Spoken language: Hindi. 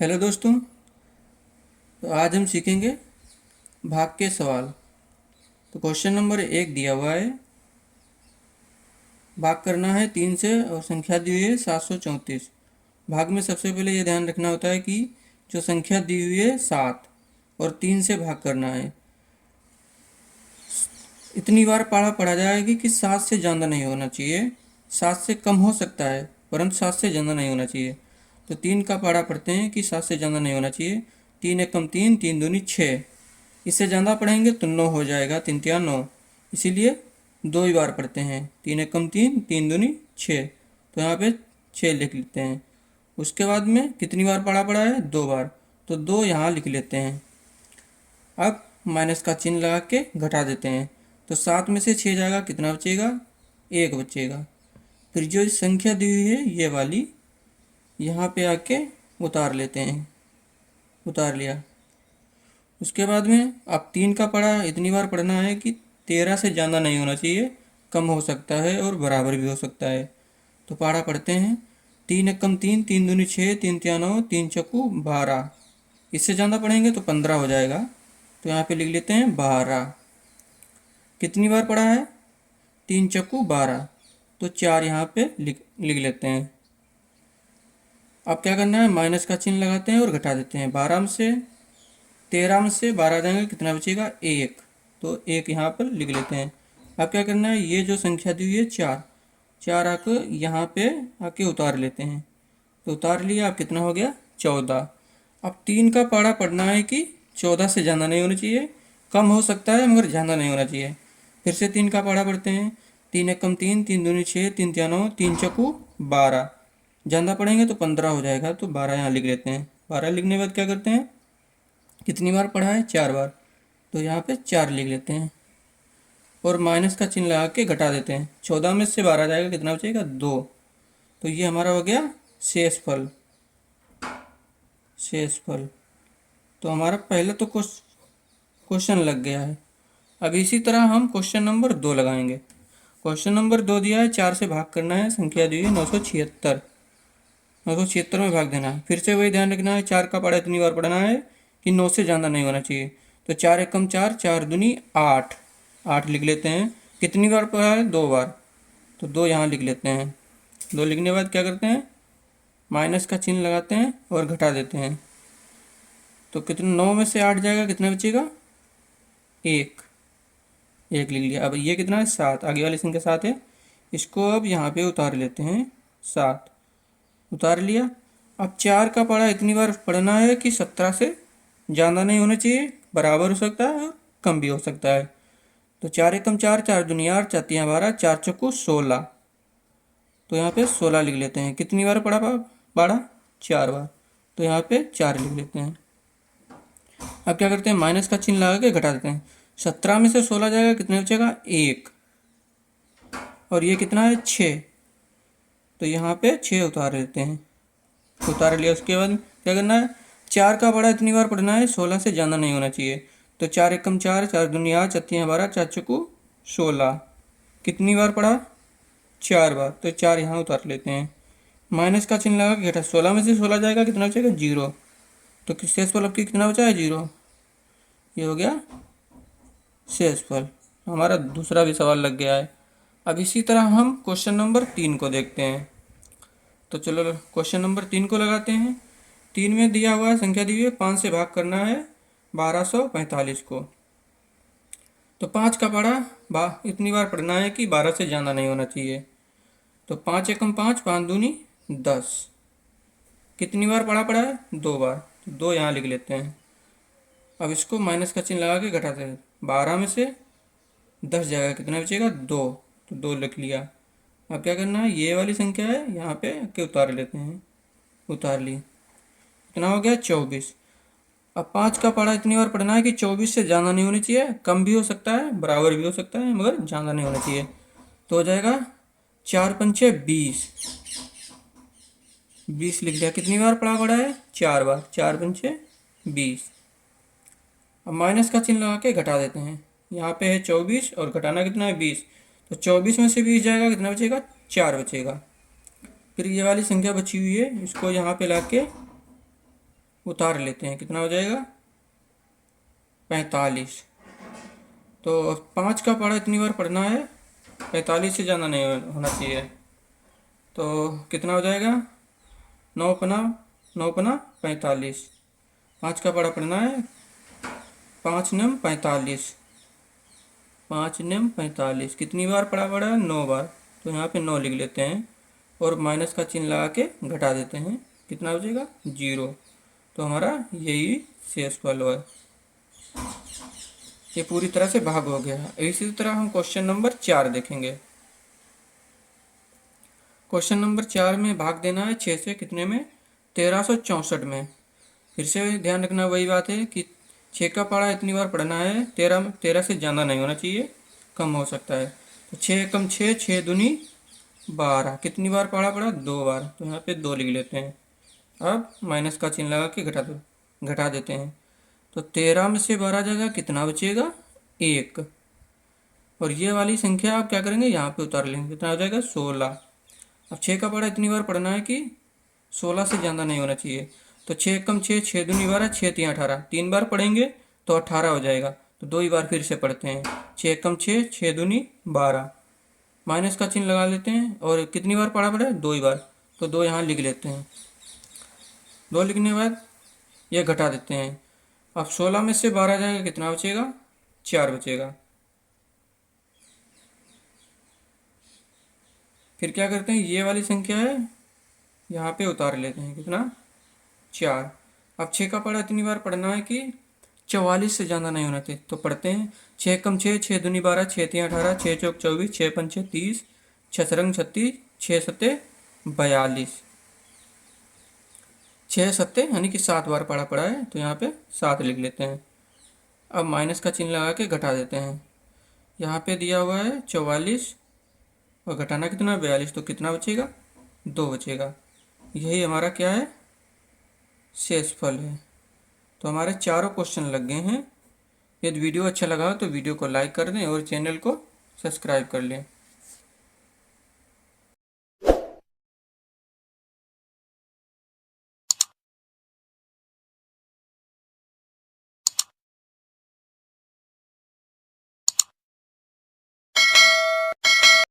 हेलो दोस्तों। तो आज हम सीखेंगे भाग के सवाल। तो क्वेश्चन नंबर 1 दिया हुआ है, भाग करना है 3 से और संख्या दी हुई है 734। भाग में सबसे पहले ये ध्यान रखना होता है कि जो संख्या दी हुई है 7 और 3 से भाग करना है। इतनी बार पढ़ा जाएगी कि 7 से ज़्यादा नहीं होना चाहिए, 7 से कम हो सकता है परंतु 7 से ज़्यादा नहीं होना चाहिए। तो 3 का पढ़ा पढ़ते हैं कि 7 से ज़्यादा नहीं होना चाहिए। 3 एकम 3, 3 दूनी 6। इससे ज़्यादा पढ़ेंगे तो 9 हो जाएगा, 3 तिया 9। इसीलिए दो ही बार पढ़ते हैं, 3 एकम 3, 3 दूनी 6। तो यहाँ पे 6 लिख लेते हैं। उसके बाद में कितनी बार पढ़ा है? 2 बार, तो 2 यहाँ लिख लेते हैं। अब माइनस का चिन्ह लगा के घटा देते हैं। तो 7 में से 6 जाएगा, कितना बचेगा? 1 बचेगा। फिर जो संख्या दी हुई है ये वाली, यहाँ पे आके उतार लेते हैं। उतार लिया। उसके बाद में अब 3 का पढ़ा इतनी बार पढ़ना है कि 13 से ज़्यादा नहीं होना चाहिए, कम हो सकता है और बराबर भी हो सकता है। तो पढ़ा पढ़ते हैं, 3 एकम 3, 3 दूनी 6, 3 तिया 9, 3 चक्कू 12। इससे ज़्यादा पढ़ेंगे तो 15 हो जाएगा। तो यहाँ पे लिख लेते हैं 12। कितनी बार पढ़ा है? 3 चक्कू 12, तो 4 यहाँ पे लिख लेते हैं। अब क्या करना है? माइनस का चिन्ह लगाते हैं और घटा देते हैं। 12 में से 13 में से 12 जाएंगे, कितना बचेगा? 1। तो 1 यहाँ पर लिख लेते हैं। अब क्या करना है? ये जो संख्या दी हुई है 4, 4 आके यहाँ पे आके उतार लेते हैं। तो उतार लिया। अब कितना हो गया? 14। अब 3 का पढ़ा पढ़ना है कि 14 से ज़्यादा नहीं होना चाहिए, कम हो सकता है मगर ज़्यादा नहीं होना चाहिए। फिर से 3 का पढ़ा पढ़ते हैं, 3 एकम 3, 3 दूनी 6, 3 तिया 9, 3 चक्कू 12। ज़्यादा पढ़ेंगे तो 15 हो जाएगा, तो 12 यहाँ लिख लेते हैं। 12 लिखने के बाद क्या करते हैं? कितनी बार पढ़ा है? 4 बार, तो यहाँ पे 4 लिख लेते हैं और माइनस का चिन्ह लगा के घटा देते हैं। 14 में से 12 जाएगा, कितना बचेगा? 2। तो ये हमारा हो गया शेषफल। शेषफल। तो हमारा पहले तो क्वेश्चन लग गया है। अब इसी तरह हम क्वेश्चन नंबर 2 लगाएंगे। क्वेश्चन नंबर 2 दिया है, 4 से भाग करना है, संख्या दी है 976। 976 में भाग देना है। फिर से वही ध्यान रखना है, 4 का पढ़ा इतनी बार पढ़ना है कि 9 से ज़्यादा नहीं होना चाहिए। तो 4 एकम 4, 4 दूनी 8, 8 लिख लेते हैं। कितनी बार पढ़ा है? 2 बार, तो 2 यहाँ लिख लेते हैं। 2 लिखने के बाद क्या करते हैं? माइनस का चिन्ह लगाते हैं और घटा देते हैं। तो कितना? 9 में से 8 जाएगा, कितना बचेगा? 1। 1 लिख लिया। अब ये कितना है? 7। आगे वाली संख्या 7 है, इसको अब यहाँ पे उतार लेते हैं। 7 उतार लिया। अब 4 का पढ़ा इतनी बार पढ़ना है कि 17 से ज़्यादा नहीं होना चाहिए, बराबर हो सकता है और कम भी हो सकता है। तो 4 एकम 4, 4 दूनी 8, 4 तिया 12, 4 चक्कू 16। तो यहाँ पे 16 लिख लेते हैं। कितनी बार पढ़ा? 4 बार, तो यहाँ पे 4 लिख लेते हैं। अब क्या करते हैं? माइनस का चिन्ह लगा के घटा देते हैं। 17 में से 16 जाएगा, कितने बचेगा? 1। और ये कितना है? 6। तो यहाँ पे 6 उतार लेते हैं। उतार लिया। उसके बाद क्या करना है? 4 का पढ़ा इतनी बार पढ़ना है, 16 से ज़्यादा नहीं होना चाहिए। तो 4 एकम 4, 4 दूनी 8, 4 तिया 12, 4 चक्कू 16। कितनी बार पढ़ा? 4 बार, तो 4 यहाँ उतार लेते हैं। माइनस का चिन्ह लगा के घटा। 16 में से 16 जाएगा, कितना बचेगा? 0। तो शेषफल अब की कितना बचा है? 0। ये हो गया शेषफल। हमारा दूसरा भी सवाल लग गया है। अब इसी तरह हम क्वेश्चन नंबर 3 को देखते हैं। तो चलो क्वेश्चन नंबर 3 को लगाते हैं। 3 में दिया हुआ है, संख्या दी हुई है, 5 से भाग करना है 1245 को। तो 5 का पढ़ा इतनी बार पढ़ना है कि 12 से ज़्यादा नहीं होना चाहिए। तो 5 एकम 5, 5 दूनी 10। कितनी बार पढ़ा है? 2 बार, तो 2 यहाँ लिख लेते हैं। अब इसको माइनस का चिन्ह लगा के घटाते हैं। 12 में से 10 जाएगा, कितना बचेगा? 2। तो 2 लिख लिया। अब क्या करना है? ये वाली संख्या है, यहाँ पे के उतार लेते हैं। उतार ली। कितना हो गया? 24। अब 5 का पढ़ा इतनी बार पढ़ना है कि 24 से ज़्यादा नहीं होनी चाहिए, कम भी हो सकता है, बराबर भी हो सकता है, मगर ज़्यादा नहीं होना चाहिए। तो हो जाएगा 4 पंचे 20। 20 लिख लिया। कितनी बार पढ़ा है? 4 बार, 4 पंचे 20। अब माइनस का चिन्ह लगा के घटा देते हैं। यहाँ पे है 24 और घटाना कितना है? 20। तो 24 में से 20 जाएगा, कितना बचेगा? 4 बचेगा। फिर ये वाली संख्या बची हुई है, इसको यहाँ पे ला के उतार लेते हैं, कितना हो जाएगा 45। तो 5 का पढ़ा इतनी बार पढ़ना है, 45 से ज़्यादा नहीं होना चाहिए। तो कितना हो जाएगा 9 45। 5 का पढ़ा पढ़ना है, 5 9 45, 5 9 45 कितनी बार पढ़ा पड़ा है 9 बार। तो यहाँ पे 9 लिख लेते हैं और माइनस का चिन्ह लगा के घटा देते हैं, कितना हो जाएगा 0। तो हमारा यही शेषफल है। ये पूरी तरह से भाग हो गया। इसी तरह हम क्वेश्चन नंबर 4 देखेंगे। क्वेश्चन नंबर 4 में भाग देना है 6 से, कितने में 1364 में। फिर से ध्यान रखना वही बात है कि 6 का पढ़ा इतनी बार पढ़ना है, 13 से ज़्यादा नहीं होना चाहिए, कम हो सकता है। तो 6 कम 6, 6 दूनी 12, कितनी बार पढ़ा 2 बार। तो यहाँ पे 2 लिख लेते हैं। अब माइनस का चिन्ह लगा के घटा देते हैं। तो 13 में से 12 जाएगा, कितना बचेगा 1। और ये वाली संख्या आप क्या करेंगे यहाँ पे उतार लेंगे, कितना हो जाएगा 16। अब 6 का पढ़ा इतनी बार पढ़ना है कि 16 से ज़्यादा नहीं होना चाहिए। तो 6 कम 6, 6 दूनी 12, 6 3 18, 3 बार पढ़ेंगे तो 18 हो जाएगा। तो 2 ही बार फिर से पढ़ते हैं, 6 कम 6, 6 दूनी 12, माइनस का चिन्ह लगा लेते हैं। और कितनी बार पढ़ा 2 ही बार, तो 2 यहाँ लिख लेते हैं। 2 लिखने के बाद ये घटा देते हैं। अब 16 में से 12 जाएगा, कितना बचेगा 4 बचेगा। फिर क्या करते हैं, ये वाली संख्या है यहाँ पे उतार लेते हैं, कितना 4। अब 6 का पढ़ा इतनी बार पढ़ना है कि 44 से ज़्यादा नहीं होना चाहिए। तो पढ़ते हैं, 6 कम 6, 6 दूनी 12, 6 3 18, 6 चौक 24, 6 पंचे 30, 6 सरंग 36, 6 सत्ते 42, 6 सत्ते यानी कि 7 बार पढ़ा है। तो यहाँ पे 7 लिख लेते हैं। अब माइनस का चिन्ह लगा के घटा देते हैं। यहाँ पे दिया हुआ है 44 और घटाना कितना 42, तो कितना बचेगा 2 बचेगा। यही हमारा क्या है शेषफल है। तो हमारे चारों क्वेश्चन लग गए हैं। यदि वीडियो अच्छा लगा तो वीडियो को लाइक कर दें और चैनल को सब्सक्राइब कर लें।